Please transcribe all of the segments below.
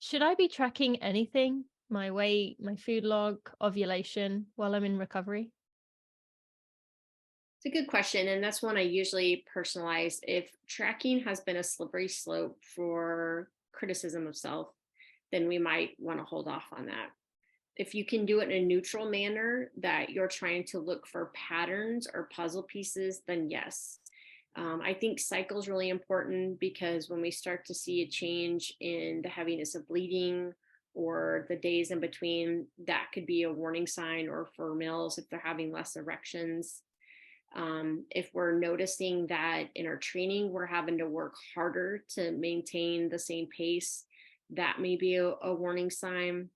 Should I be tracking anything? My weight, my food log, ovulation while I'm in recovery? It's a good question. And that's one I usually personalize. If tracking has been a slippery slope for criticism of self, then we might want to hold off on that. If you can do it in a neutral manner that you're trying to look for patterns or puzzle pieces, then yes. I think cycle is really important because when we start to see a change in the heaviness of bleeding or the days in between, that could be a warning sign, or for males, if they're having less erections. If we're noticing that in our training, we're having to work harder to maintain the same pace, that may be a warning sign.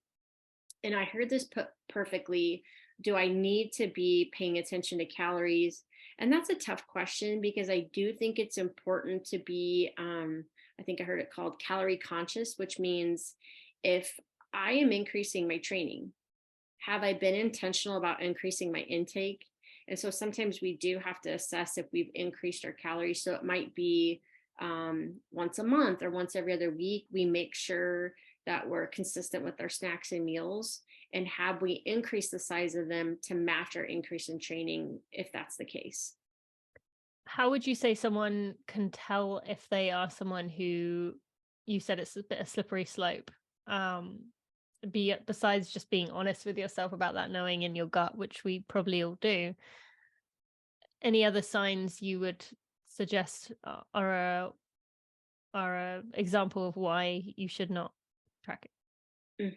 And I heard this put perfectly. Do I need to be paying attention to calories? And that's a tough question because I do think it's important to be, I think I heard it called calorie conscious, which means if I am increasing my training, have I been intentional about increasing my intake? And so sometimes we do have to assess if we've increased our calories. So it might be once a month or once every other week, we make sure that we're consistent with our snacks and meals. And have we increased the size of them to match our increase in training, if that's the case? How would you say someone can tell if they are someone who you said it's a bit of slippery slope? Besides just being honest with yourself about that, knowing in your gut, which we probably all do, any other signs you would suggest are a example of why you should not track it?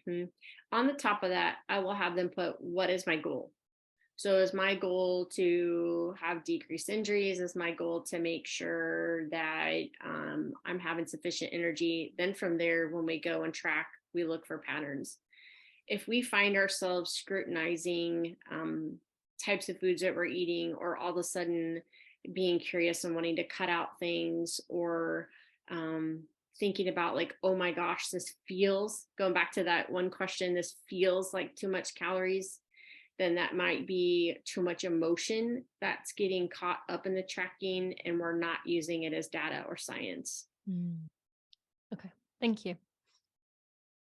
Hmm. On the top of that, I will have them put, what is my goal? So is my goal to have decreased injuries? Is my goal to make sure that I'm having sufficient energy? Then from there, when we go and track, we look for patterns. If we find ourselves scrutinizing types of foods that we're eating, or all of a sudden being curious and wanting to cut out things, or thinking about like, oh my gosh, this feels, going back to that one question, this feels like too much calories, then that might be too much emotion that's getting caught up in the tracking and we're not using it as data or science. Mm. Okay, thank you.